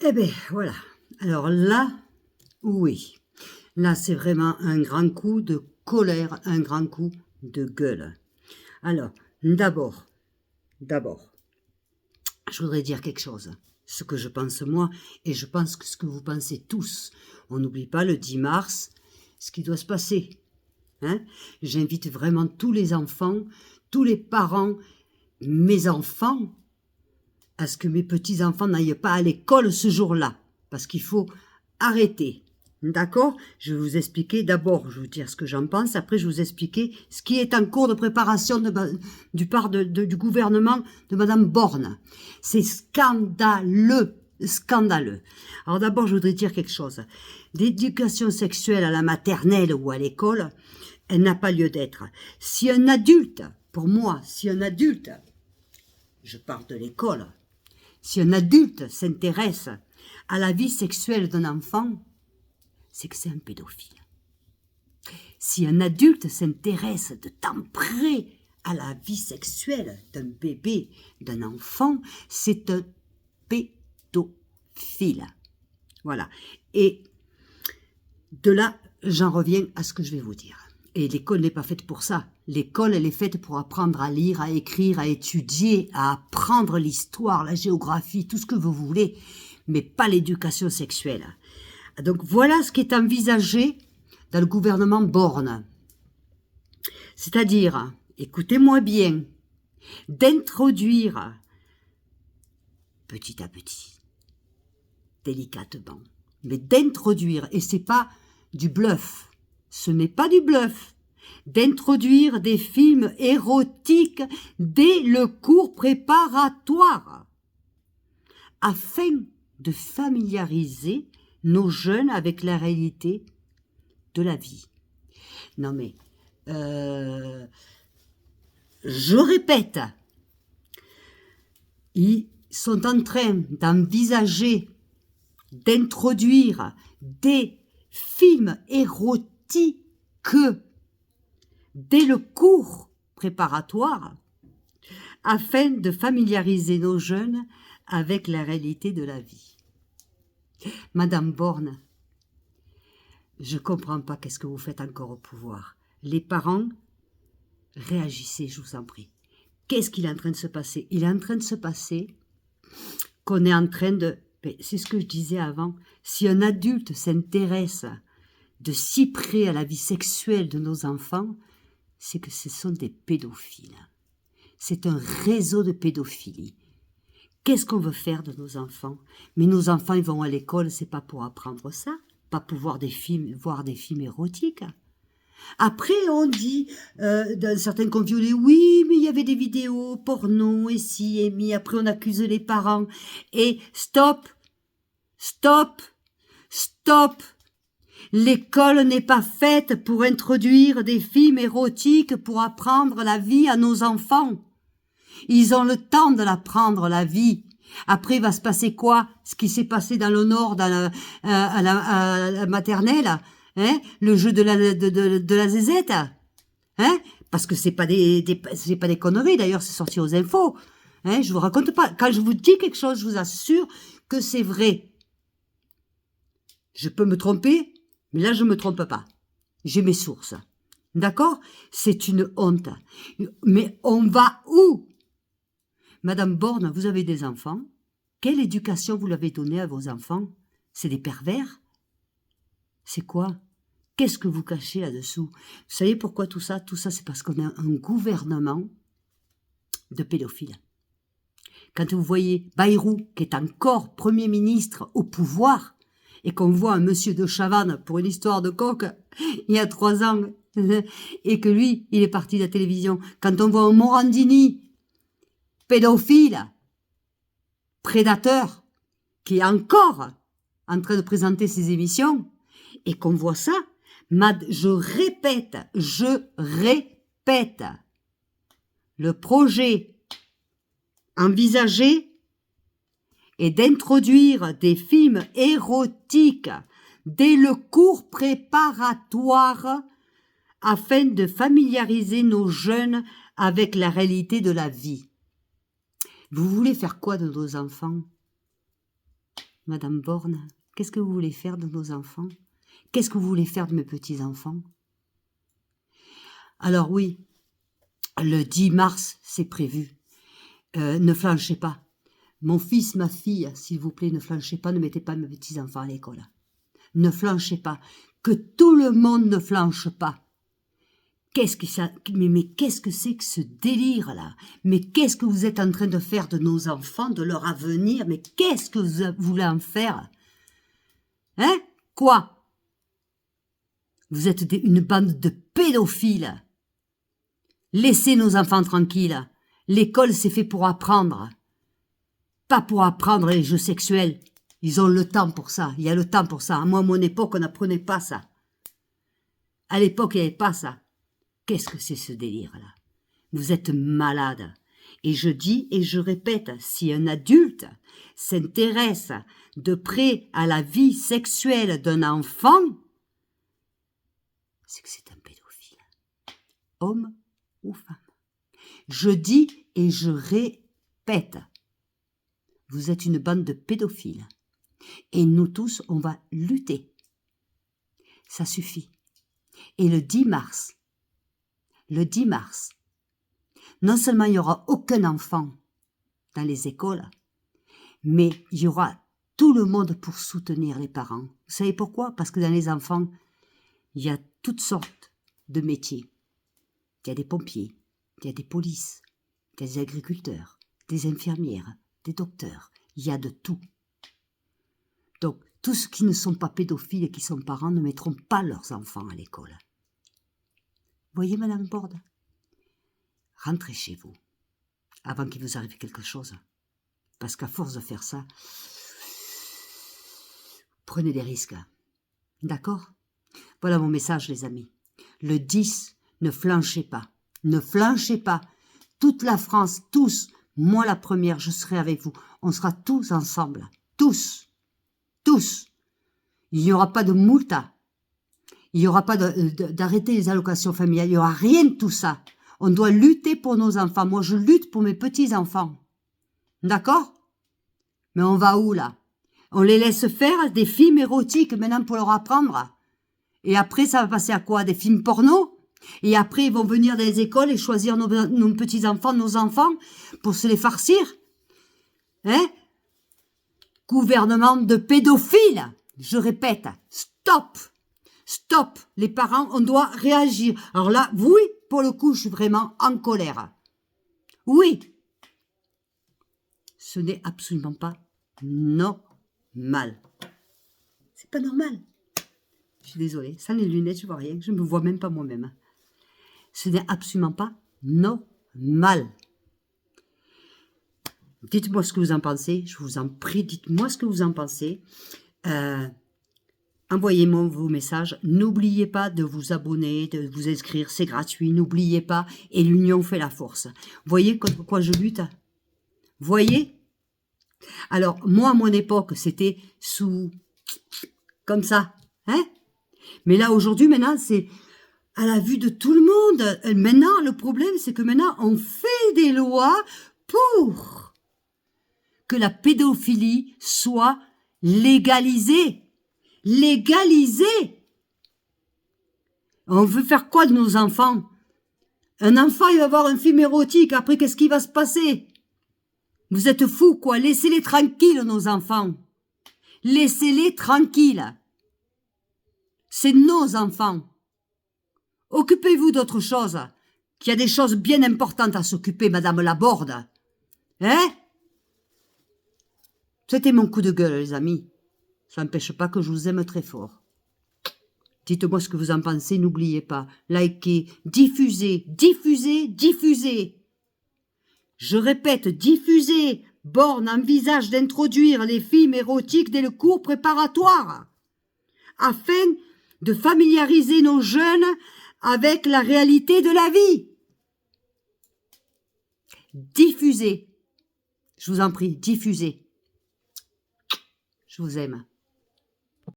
Eh bien, voilà. Alors là, oui. Là, c'est vraiment un grand coup de colère, un grand coup de gueule. Alors, d'abord, je voudrais dire quelque chose. Ce que je pense moi, et je pense que ce que vous pensez tous. On n'oublie pas le 10 mars, ce qui doit se passer. Hein? J'invite vraiment tous les enfants, tous les parents, mes enfants, à ce que mes petits-enfants n'aillent pas à l'école ce jour-là. Parce qu'il faut arrêter. D'accord? Je vais vous expliquer. D'abord, je vais vous dire ce que j'en pense. Après, je vais vous expliquer ce qui est en cours de préparation du part du gouvernement de Madame Borne. C'est scandaleux. Scandaleux. Alors d'abord, je voudrais dire quelque chose. L'éducation sexuelle à la maternelle ou à l'école, elle n'a pas lieu d'être. Si un adulte, pour moi, si un adulte, je parle de l'école, si un adulte s'intéresse à la vie sexuelle d'un enfant, c'est que c'est un pédophile. Si un adulte s'intéresse de temps près à la vie sexuelle d'un bébé, d'un enfant, c'est un pédophile. Voilà. Et de là, j'en reviens à ce que je vais vous dire. Et l'école n'est pas faite pour ça. L'école, elle est faite pour apprendre à lire, à écrire, à étudier, à apprendre l'histoire, la géographie, tout ce que vous voulez, mais pas l'éducation sexuelle. Donc voilà ce qui est envisagé dans le gouvernement Borne. C'est-à-dire, écoutez-moi bien, d'introduire petit à petit, délicatement, mais d'introduire, et c'est pas du bluff, ce n'est pas du bluff, d'introduire des films érotiques dès le cours préparatoire, afin de familiariser nos jeunes avec la réalité de la vie. Non mais, je répète, ils sont en train d'envisager d'introduire des films érotiques dès le cours préparatoire afin de familiariser nos jeunes avec la réalité de la vie. Madame Borne, je ne comprends pas qu'est-ce que vous faites encore au pouvoir. Les parents, réagissez, je vous en prie. Qu'est-ce qu'il est en train de se passer? Il est en train de se passer qu'on est en train de... C'est ce que je disais avant. Si un adulte s'intéresse de si près à la vie sexuelle de nos enfants, c'est que ce sont des pédophiles. C'est un réseau de pédophilie. Qu'est-ce qu'on veut faire de nos enfants? Mais nos enfants, ils vont à l'école, c'est pas pour apprendre ça, pas pour voir des films érotiques. Après, on dit, dans certains conviolés, oui, mais il y avait des vidéos porno, et si, et mi. Après, on accuse les parents. Et stop, stop, stop. L'école n'est pas faite pour introduire des films érotiques pour apprendre la vie à nos enfants. Ils ont le temps de l'apprendre, la vie. Après, il va se passer quoi? Ce qui s'est passé dans le Nord, à la maternelle, hein? Le jeu de la zézette, hein? Parce que c'est pas c'est pas des conneries, d'ailleurs, c'est sorti aux infos. Hein? Je vous raconte pas. Quand je vous dis quelque chose, je vous assure que c'est vrai. Je peux me tromper, mais là, je me trompe pas. J'ai mes sources. D'accord? C'est une honte. Mais on va où? Madame Borne, vous avez des enfants. Quelle éducation vous l'avez donnée à vos enfants? C'est des pervers? C'est quoi? Qu'est-ce que vous cachez là-dessous? Vous savez pourquoi tout ça? Tout ça, c'est parce qu'on a un gouvernement de pédophiles. Quand vous voyez Bayrou, qui est encore Premier ministre au pouvoir, et qu'on voit un monsieur de Chavannes pour une histoire de coq, il y a 3 ans, et que lui, il est parti de la télévision. Quand on voit un Morandini, pédophile, prédateur, qui est encore en train de présenter ses émissions, et qu'on voit ça, je répète, le projet envisagé est d'introduire des films érotiques dès le cours préparatoire afin de familiariser nos jeunes avec la réalité de la vie. Vous voulez faire quoi de nos enfants? Madame Borne, qu'est-ce que vous voulez faire de nos enfants? Qu'est-ce que vous voulez faire de mes petits-enfants? Alors oui, le 10 mars, c'est prévu. Ne flanchez pas. Mon fils, ma fille, s'il vous plaît, ne flanchez pas, ne mettez pas mes petits-enfants à l'école. Ne flanchez pas. Que tout le monde ne flanche pas. Mais qu'est-ce que c'est que ce délire-là? Mais qu'est-ce que vous êtes en train de faire de nos enfants, de leur avenir? Mais qu'est-ce que vous voulez en faire? Hein? Quoi? Vous êtes une bande de pédophiles. Laissez nos enfants tranquilles. L'école, c'est fait pour apprendre. Pas pour apprendre les jeux sexuels. Ils ont le temps pour ça. Il y a le temps pour ça. Moi, à mon époque, on n'apprenait pas ça. À l'époque, il n'y avait pas ça. Qu'est-ce que c'est ce délire-là? Vous êtes malade. Et je dis et je répète, si un adulte s'intéresse de près à la vie sexuelle d'un enfant, c'est que c'est un pédophile. Homme ou femme. Je dis et je répète, vous êtes une bande de pédophiles. Et nous tous, on va lutter. Ça suffit. Et le 10 mars, non seulement il n'y aura aucun enfant dans les écoles, mais il y aura tout le monde pour soutenir les parents. Vous savez pourquoi? Parce que dans les enfants, il y a toutes sortes de métiers. Il y a des pompiers, il y a des polices, il y a des agriculteurs, des infirmières, des docteurs. Il y a de tout. Donc, tous ceux qui ne sont pas pédophiles et qui sont parents ne mettront pas leurs enfants à l'école. Voyez, Madame Borne, rentrez chez vous, avant qu'il vous arrive quelque chose. Parce qu'à force de faire ça, prenez des risques. D'accord? Voilà mon message, les amis. Le 10, ne flanchez pas. Ne flanchez pas. Toute la France, tous, moi la première, je serai avec vous. On sera tous ensemble. Tous. Tous. Il n'y aura pas de multa. Il n'y aura pas d'arrêter les allocations familiales. Il n'y aura rien de tout ça. On doit lutter pour nos enfants. Moi, je lutte pour mes petits-enfants. D'accord? Mais on va où, là? On les laisse faire des films érotiques maintenant pour leur apprendre. Et après, ça va passer à quoi? Des films porno? Et après, ils vont venir dans les écoles et choisir nos petits-enfants, nos enfants, pour se les farcir? Hein? Gouvernement de pédophiles! Je répète, stop! Stop! Les parents, on doit réagir. Alors là, oui, pour le coup, je suis vraiment en colère. Oui! Ce n'est absolument pas normal. C'est pas normal. Je suis désolée, sans les lunettes, je vois rien. Je ne me vois même pas moi-même. Ce n'est absolument pas normal. Dites-moi ce que vous en pensez. Je vous en prie, dites-moi ce que vous en pensez. Envoyez-moi vos messages. N'oubliez pas de vous abonner, de vous inscrire. C'est gratuit. N'oubliez pas. Et l'union fait la force. Voyez contre quoi je lutte? Voyez? Alors, moi, à mon époque, c'était sous... comme ça. Hein? Mais là, aujourd'hui, maintenant, c'est à la vue de tout le monde. Maintenant, le problème, c'est que maintenant, on fait des lois pour que la pédophilie soit légalisée. Légalisée. On veut faire quoi de nos enfants? Un enfant, il va voir un film érotique. Après, qu'est-ce qui va se passer? Vous êtes fous, quoi. Laissez-les tranquilles, nos enfants. Laissez-les tranquilles. C'est nos enfants. Occupez-vous d'autre chose. Qu'il y a des choses bien importantes à s'occuper, Madame Laborde. Hein? C'était mon coup de gueule, les amis. Ça n'empêche pas que je vous aime très fort. Dites-moi ce que vous en pensez, n'oubliez pas. Likez, diffusez, diffusez, diffusez. Je répète, diffusez. Borne envisage d'introduire les films érotiques dès le cours préparatoire, afin de familiariser nos jeunes avec la réalité de la vie. Diffusez. Je vous en prie, diffusez. Je vous aime.